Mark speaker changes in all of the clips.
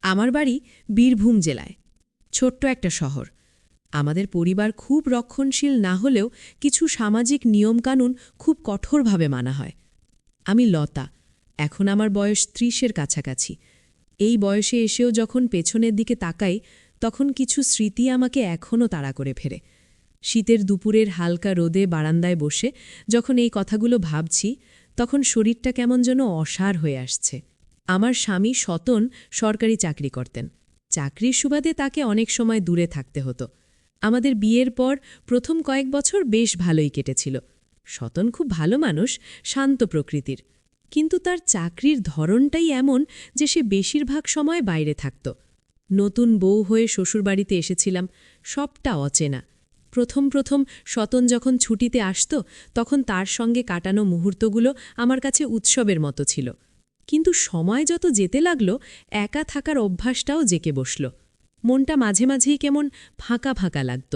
Speaker 1: আমার বাড়ি বীরভূম জেলায়, ছোট্ট একটা শহর। আমাদের পরিবার খুব রক্ষণশীল না হলেও কিছু সামাজিক নিয়মকানুন খুব কঠোরভাবে মানা হয়। আমি লতা, এখন আমার বয়স ৩০-এর কাছাকাছি। এই বয়সে এসেও যখন পেছনের দিকে তাকাই, তখন কিছু স্মৃতি আমাকে এখনও তাড়া করে ফেরে। শীতের দুপুরের হালকা রোদে বারান্দায় বসে যখন এই কথাগুলো ভাবছি, তখন শরীরটা কেমন যেন অসাড় হয়ে আসছে। আমার স্বামী সতন সরকারি চাকরি করতেন। চাকরির সুবাদে তাকে অনেক সময় দূরে থাকতে হতো। আমাদের বিয়ের পর প্রথম কয়েক বছর বেশ ভালোই কেটেছিল। সতন খুব ভালো মানুষ, শান্ত প্রকৃতির। কিন্তু তার চাকরির ধরনটাই এমন যে সে বেশিরভাগ সময় বাইরে থাকত। নতুন বউ হয়ে শ্বশুরবাড়িতে এসেছিলাম, সবটা অচেনা। প্রথম সতন যখন ছুটিতে আসত, তখন তার সঙ্গে কাটানো মুহূর্তগুলো আমার কাছে উৎসবের মতো ছিল। কিন্তু সময় যত যেতে লাগল, একা থাকার অভ্যাসটাও জেকে বসল। মনটা মাঝে মাঝেই কেমন ফাঁকা ফাঁকা লাগত।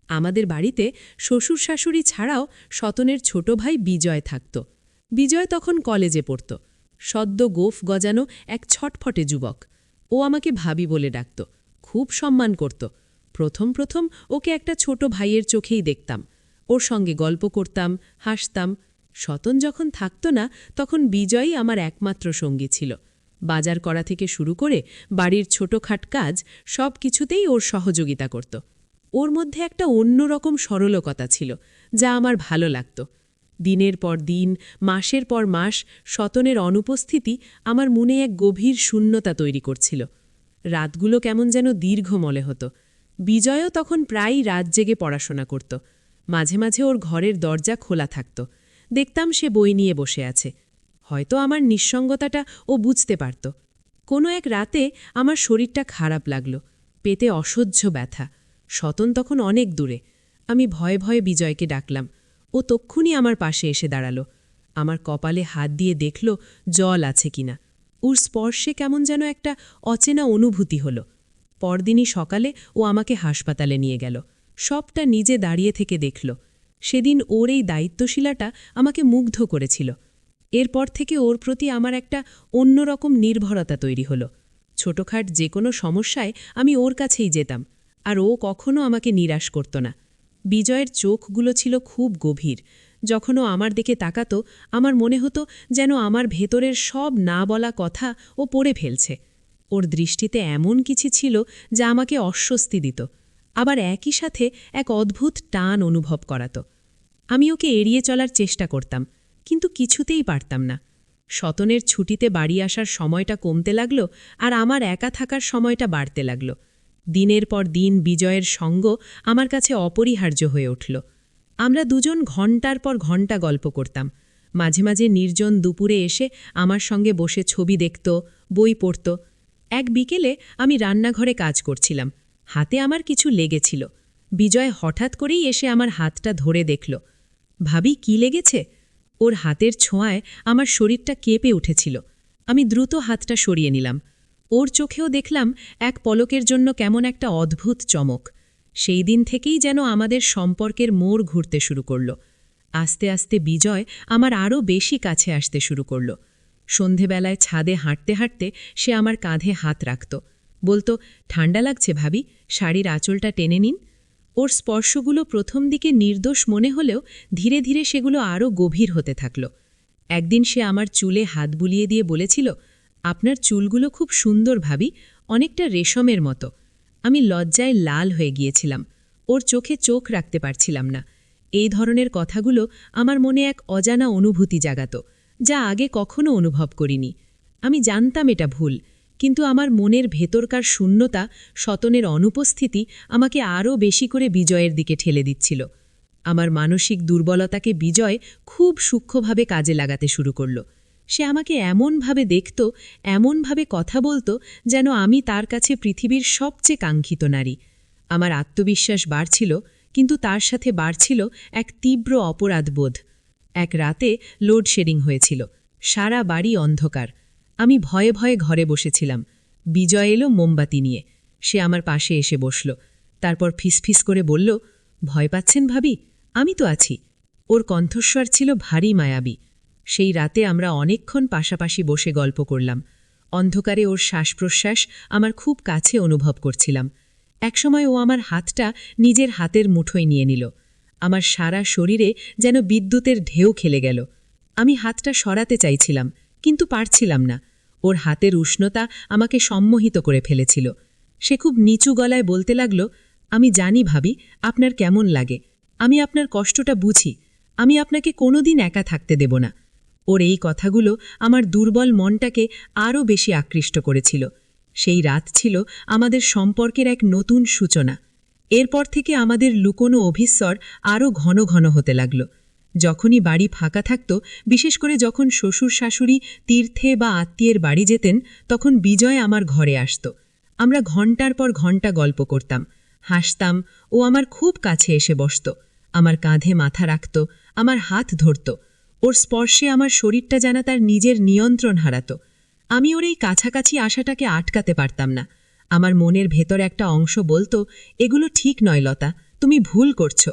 Speaker 1: আমাদের বাড়িতে শ্বশুর শাশুড়ি ছাড়াও সতনের ছোট ভাই বিজয় থাকত। বিজয় তখন কলেজে পড়ত। সদ্য গোঁফ গজানো এক ছটফটে যুবক। ও আমাকে ভাবি বলে ডাকত, খুব সম্মান করত। প্রথম ওকে একটা ছোট ভাইয়ের চোখেই দেখতাম। ওর সঙ্গে গল্প করতাম, হাসতাম। সতন যখন থাকত না, তখন বিজয়ই আমার একমাত্র সঙ্গী ছিল। বাজার করা থেকে শুরু করে বাড়ির ছোটখাট কাজ সব কিছুতেই ওর সহযোগিতা করত। ওর মধ্যে একটা অন্যরকম সরলতা ছিল, যা আমার ভালো লাগত। দিনের পর দিন, মাসের পর মাস সতনের অনুপস্থিতি আমার মনে এক গভীর শূন্যতা তৈরি করছিল। রাতগুলো কেমন যেন দীর্ঘ মনে হতো। বিজয়ও তখন প্রায়ই রাত জেগে পড়াশোনা করত। মাঝে মাঝে ওর ঘরের দরজা খোলা থাকত। দেখতাম সে বই নিয়ে বসে আছে। হয়তো আমার নিঃসঙ্গতাটা ও বুঝতে পারত। কোনো এক রাতে আমার শরীরটা খারাপ লাগল, পেটে অসহ্য ব্যথা। সতন তখন অনেক দূরে। আমি ভয়ে ভয়ে বিজয়কে ডাকলাম। ও তক্ষুনি আমার পাশে এসে দাঁড়াল। আমার কপালে হাত দিয়ে দেখল জল আছে কিনা। ওর স্পর্শে কেমন যেন একটা অচেনা অনুভূতি হল। পরদিনই সকালে ও আমাকে হাসপাতালে নিয়ে গেল। সবটা নিজে দাঁড়িয়ে থেকে দেখল। সেদিন ওর এই দায়িত্বশীলাটা আমাকে মুগ্ধ করেছিল। এরপর থেকে ওর প্রতি আমার একটা অন্যরকম নির্ভরতা তৈরি হল। ছোটখাট যে কোনো সমস্যায় আমি ওর কাছেই যেতাম, আর ও কখনো আমাকে নিরাশ করত না। বিজয়ের চোখগুলো ছিল খুব গভীর। যখন ও আমার দিকে তাকাতো, আমার মনে হতো যেন আমার ভেতরের সব না বলা কথা ও পড়ে ফেলছে। ওর দৃষ্টিতে এমন কিছু ছিল যা আমাকে অস্বস্তি দিত, আবার একই সাথে এক অদ্ভুত টান অনুভব করাত। আমি ওকে এড়িয়ে চলার চেষ্টা করতাম, কিন্তু কিছুতেই পারতাম না। সতনের ছুটিতে বাড়ি আসার সময়টা কমতে লাগল, আর আমার একা থাকার সময়টা বাড়তে লাগল। দিনের পর দিন বিজয়ের সঙ্গ আমার কাছে অপরিহার্য হয়ে উঠল। আমরা দুজন ঘণ্টার পর ঘণ্টা গল্প করতাম। মাঝে মাঝে নির্জন দুপুরে এসে আমার সঙ্গে বসে ছবি দেখত, বই পড়ত। এক বিকেলে আমি রান্নাঘরে কাজ করছিলাম। হাতে আমার কিছু লেগেছিল। বিজয় হঠাৎ করেই এসে আমার হাতটা ধরে দেখল। ভাবি, কি লেগেছে? ওর হাতের ছোঁয়ায় আমার শরীরটা কেঁপে উঠেছিল। আমি দ্রুত হাতটা সরিয়ে নিলাম। ওর চোখেও দেখলাম এক পলকের জন্য কেমন একটা অদ্ভুত চমক। সেই দিন থেকেই যেন আমাদের সম্পর্কের মোড় ঘুরতে শুরু করল। আস্তে আস্তে বিজয় আমার আরও বেশি কাছে আসতে শুরু করল। সন্ধেবেলায় ছাদে হাঁটতে হাঁটতে সে আমার কাঁধে হাত রাখত। বলতো, ঠান্ডা লাগছে ভাবি, শাড়ির আঁচলটা টেনে নিন। ওর স্পর্শগুলো প্রথম দিকে নির্দোষ মনে হলেও ধীরে ধীরে সেগুলো আরও গভীর হতে থাকল। একদিন সে আমার চুলে হাত বুলিয়ে দিয়ে বলেছিল, আপনার চুলগুলো খুব সুন্দর ভাবি, অনেকটা রেশমের মতো। আমি লজ্জায় লাল হয়ে গিয়েছিলাম। ওর চোখে চোখ রাখতে পারছিলাম না। এই ধরনের কথাগুলো আমার মনে এক অজানা অনুভূতি জাগাত, যা আগে কখনো অনুভব করিনি। আমি জানতাম এটা ভুল, কিন্তু আমার মনের ভেতরকার শূন্যতা, সতনের অনুপস্থিতি আমাকে আরও বেশি করে বিজয়ের দিকে ঠেলে দিচ্ছিল। আমার মানসিক দুর্বলতাকে বিজয় খুব সূক্ষ্মভাবে কাজে লাগাতে শুরু করল। সে আমাকে এমনভাবে দেখত, এমনভাবে কথা বলতো, যেন আমি তার কাছে পৃথিবীর সবচেয়ে কাঙ্ক্ষিত নারী। আমার আত্মবিশ্বাস বাড়ছিল, কিন্তু তার সাথে বাড়ছিল এক তীব্র অপরাধবোধ। এক রাতে লোডশেডিং হয়েছিল। সারা বাড়ি অন্ধকার। আমি ভয়ে ভয়ে ঘরে বসেছিলাম। বিজয় এলো মোমবাতি নিয়ে। সে আমার পাশে এসে বসল। তারপর ফিসফিস করে বলল, ভয় পাচ্ছেন ভাবি? আমি তো আছি। ওর কণ্ঠস্বর ছিল ভারী মায়াবী। সেই রাতে আমরা অনেকক্ষণ পাশাপাশি বসে গল্প করলাম। অন্ধকারে ওর শ্বাসপ্রশ্বাস আমার খুব কাছে অনুভব করছিলাম। একসময় ও আমার হাতটা নিজের হাতের মুঠোয় নিয়ে নিল। আমার সারা শরীরে যেন বিদ্যুতের ঢেউ খেলে গেল। আমি হাতটা সরাতে চাইছিলাম, কিন্তু পারছিলাম না। ওর হাতের উষ্ণতা আমাকে সম্মোহিত করে ফেলেছিল। সে খুব নিচু গলায় বলতে লাগল, আমি জানি ভাবি আপনার কেমন লাগে, আমি আপনার কষ্টটা বুঝি, আমি আপনাকে কোনোদিন একা থাকতে দেব না। ওর এই কথাগুলো আমার দুর্বল মনটাকে আরও বেশি আকৃষ্ট করেছিল। সেই রাত ছিল আমাদের সম্পর্কের এক নতুন সূচনা। এরপর থেকে আমাদের লুকোনো অভিস্বর আরও ঘন ঘন হতে লাগল। যখনই বাড়ি ফাঁকা থাকত, বিশেষ করে যখন শ্বশুর শাশুড়ি তীর্থে বা আত্মীয়ের বাড়ি যেতেন, তখন বিজয় আমার ঘরে আসত। আমরা ঘণ্টার পর ঘণ্টা গল্প করতাম, হাসতাম। ও আমার খুব কাছে এসে বসত, আমার কাঁধে মাথা রাখত, আমার হাত ধরত। ওর স্পর্শে আমার শরীরটা যেন তার নিজের নিয়ন্ত্রণ হারাত। আমি ওর এই কাছাকাছি আসাটাকে আটকাতে পারতাম না। আমার মনের ভেতর একটা অংশ বলতো, এগুলো ঠিক নয় লতা, তুমি ভুল করছ।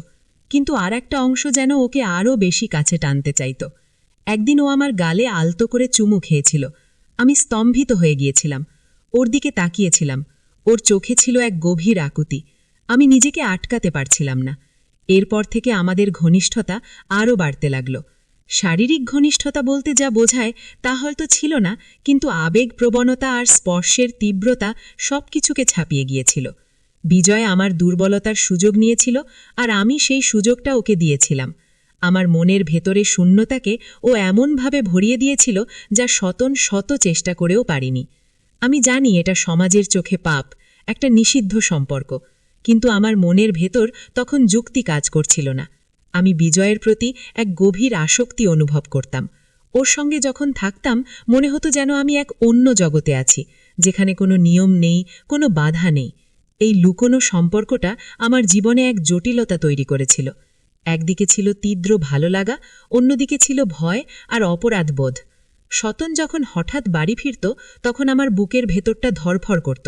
Speaker 1: কিন্তু আর একটা অংশ যেন ওকে আরও বেশি কাছে টানতে চাইত। একদিন ও আমার গালে আলতো করে চুমু খেয়েছিল। আমি স্তম্ভিত হয়ে গিয়েছিলাম। ওর দিকে তাকিয়েছিলাম। ওর চোখে ছিল এক গভীর আকুতি। আমি নিজেকে আটকাতে পারছিলাম না। এরপর থেকে আমাদের ঘনিষ্ঠতা আরও বাড়তে লাগল। শারীরিক ঘনিষ্ঠতা বলতে যা বোঝায় তা হয়তো ছিল না, কিন্তু আবেগ প্রবণতা আর স্পর্শের তীব্রতা সবকিছুকে ছাপিয়ে গিয়েছিল। বিজয় আমার দুর্বলতার সুযোগ নিয়েছিল, আর আমি সেই সুযোগটা ওকে দিয়েছিলাম। আমার মনের ভেতরে শূন্যতাকে ও এমনভাবে ভরিয়ে দিয়েছিল যা শত চেষ্টা করেও পারিনি। আমি জানি এটা সমাজের চোখে পাপ, একটা নিষিদ্ধ সম্পর্ক, কিন্তু আমার মনের ভেতর তখন যুক্তি কাজ করছিল না। আমি বিজয়ের প্রতি এক গভীর আসক্তি অনুভব করতাম। ওর সঙ্গে যখন থাকতাম মনে হতো যেন আমি এক অন্য জগতে আছি, যেখানে কোনো নিয়ম নেই, কোনো বাধা নেই। এই লুকোনো সম্পর্কটা আমার জীবনে এক জটিলতা তৈরি করেছিল। একদিকে ছিল তীব্র ভালো লাগা, অন্যদিকে ছিল ভয় আর অপরাধবোধ। সতন যখন হঠাৎ বাড়ি ফিরত, তখন আমার বুকের ভেতরটা ধরফর করত।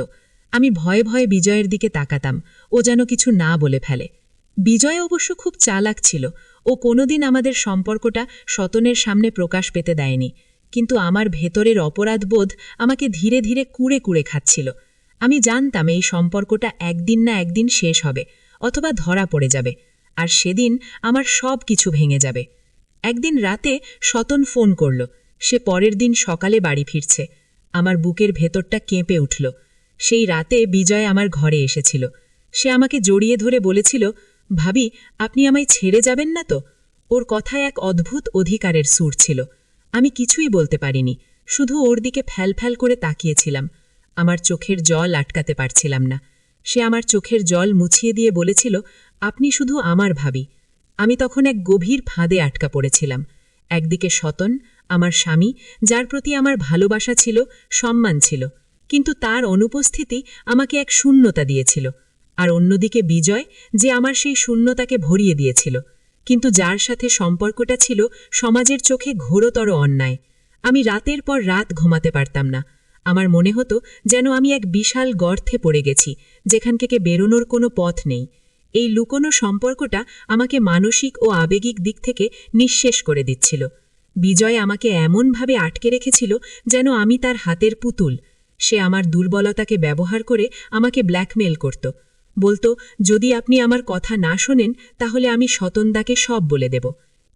Speaker 1: আমি ভয়ে ভয়ে বিজয়ের দিকে তাকাতাম, ও যেন কিছু না বলে ফেলে। বিজয় অবশ্য খুব চালাক ছিল। ও কোনোদিন আমাদের সম্পর্কটা সতনের সামনে প্রকাশ পেতে দেয়নি, কিন্তু আমার ভেতরের অপরাধবোধ আমাকে ধীরে ধীরে কুড়ে কুড়ে খাচ্ছিল। আমি জানতাম এই সম্পর্কটা একদিন না একদিন শেষ হবে, অথবা ধরা পড়ে যাবে, আর সেদিন আমার সব কিছু ভেঙে যাবে। একদিন রাতে সতন ফোন করল। সে পরের দিন সকালে বাড়ি ফিরছে। আমার বুকের ভেতরটা কেঁপে উঠল। সেই রাতে বিজয় আমার ঘরে এসেছিল। সে আমাকে জড়িয়ে ধরে বলেছিল, ভাবি আপনি আমায় ছেড়ে যাবেন না তো? ওর কথায় এক অদ্ভুত অধিকারের সুর ছিল। আমি কিছুই বলতে পারিনি, শুধু ওর দিকে ফ্যাল করে তাকিয়েছিলাম। আমার চোখের জল আটকাতে পারছিলাম না। সে আমার চোখের জল মুছিয়ে দিয়ে বলেছিল, আপনি শুধু আমার ভাবি। আমি তখন এক গভীর ফাঁদে আটকা পড়েছিলাম। একদিকে সতন, আমার স্বামী, যার প্রতি আমার ভালোবাসা ছিল, সম্মান ছিল, কিন্তু তার অনুপস্থিতি আমাকে এক শূন্যতা দিয়েছিল। আর অন্যদিকে বিজয়, যে আমার সেই শূন্যতাকে ভরিয়ে দিয়েছিল, কিন্তু যার সাথে সম্পর্কটা ছিল সমাজের চোখে ঘোরতর অন্যায়। আমি রাতের পর রাত ঘুমাতে পারতাম না। আমার মনে হতো যেন আমি এক বিশাল গর্তে পড়ে গেছি, যেখান থেকে বেরোনোর কোনো পথ নেই। এই লুকোনো সম্পর্কটা আমাকে মানসিক ও আবেগিক দিক থেকে নিঃশেষ করে দিচ্ছিল। বিজয় আমাকে এমনভাবে আটকে রেখেছিল যেন আমি তার হাতের পুতুল। সে আমার দুর্বলতাকে ব্যবহার করে আমাকে ব্ল্যাকমেল করত। বলতো, যদি আপনি আমার কথা না শোনেন তাহলে আমি সতনদাকে সব বলে দেব।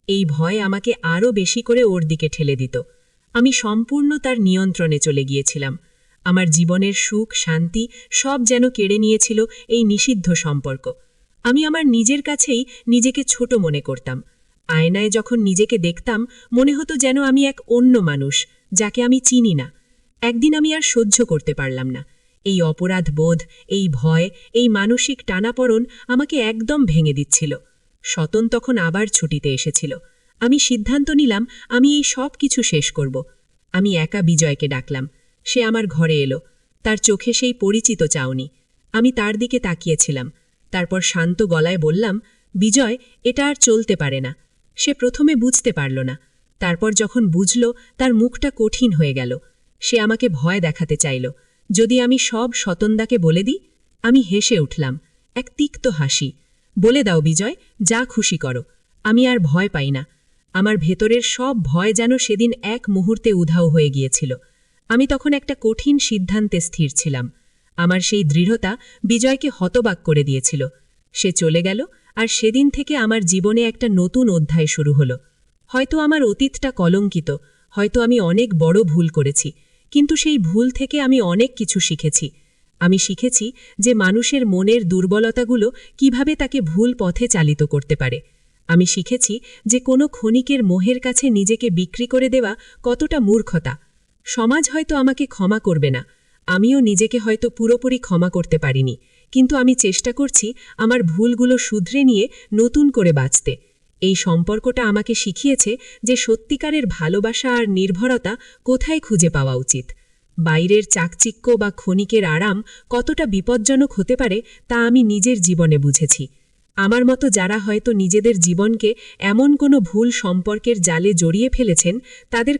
Speaker 1: এই ভয় আমাকে আরও বেশি করে ওর দিকে ঠেলে দিত। আমি সম্পূর্ণ তার নিয়ন্ত্রণে চলে গিয়েছিলাম। আমার জীবনের সুখ শান্তি সব যেন কেড়ে নিয়েছিল এই নিষিদ্ধ সম্পর্ক। আমি আমার নিজের কাছেই নিজেকে ছোট মনে করতাম। আয়নায় যখন নিজেকে দেখতাম মনে হতো যেন আমি এক অন্য মানুষ, যাকে আমি চিনি না। একদিন আমি আর সহ্য করতে পারলাম না। এই অপরাধ বোধ, এই ভয়, এই মানসিক টানাপড়ন আমাকে একদম ভেঙে দিচ্ছিল। সতন তখন আবার ছুটিতে এসেছিল। আমি সিদ্ধান্ত নিলাম আমি এই সব কিছু শেষ করব। আমি একা বিজয়কে ডাকলাম। সে আমার ঘরে এলো। তার চোখে সেই পরিচিত চাউনি। আমি তার দিকে তাকিয়েছিলাম। তারপর শান্ত গলায় বললাম, বিজয়, এটা আর চলতে পারে না। সে প্রথমে বুঝতে পারল না। তারপর যখন বুঝল, তার মুখটা কঠিন হয়ে গেল। সে আমাকে ভয় দেখাতে চাইল, যদি আমি সব সতনদাকে বলে দিই। আমি হেসে উঠলাম, এক তিক্ত হাসি। বলে দাও বিজয়, যা খুশি করো, আমি আর ভয় পাই না। আমার ভেতরের সব ভয় যেন সেদিন এক মুহূর্তে উধাও হয়ে গিয়েছিল। আমি তখন একটা কঠিন সিদ্ধান্তে স্থির ছিলাম। আমার সেই দৃঢ়তা বিজয়কে হতবাক করে দিয়েছিল। সে চলে গেল, আর সেদিন থেকে আমার জীবনে একটা নতুন অধ্যায় শুরু হলো। হয়তো আমার অতীতটা কলঙ্কিত, হয়তো আমি অনেক বড় ভুল করেছি, কিন্তু সেই ভুল থেকে আমি অনেক কিছু শিখেছি। আমি শিখেছি যে মানুষের মনের দুর্বলতাগুলো কিভাবে তাকে ভুল পথে চালিত করতে পারে। আমি শিখেছি যে কোনো ক্ষণিকের মোহের কাছে নিজেকে বিক্রি করে দেওয়া কতটা মূর্খতা। সমাজ হয়তো আমাকে ক্ষমা করবে না, আমিও নিজেকে হয়তো পুরোপুরি ক্ষমা করতে পারিনি, কিন্তু আমি চেষ্টা করছি আমার ভুলগুলো শুধরে নিয়ে নতুন করে বাঁচতে। এই সম্পর্কটা আমাকে শিখিয়েছে যে সত্যিকারের ভালোবাসা আর নির্ভরতা কোথায় খুঁজে পাওয়া উচিত। বাইরের চাকচিক্য বা ক্ষণিকের আরাম কতটা বিপজ্জনক হতে পারে তা আমি নিজের জীবনে বুঝেছি। আমার মতো যারা হয়তো নিজেদের জীবনকে এমন কোনো ভুল সম্পর্কের জালে জড়িয়ে ফেলেছেন, তাদের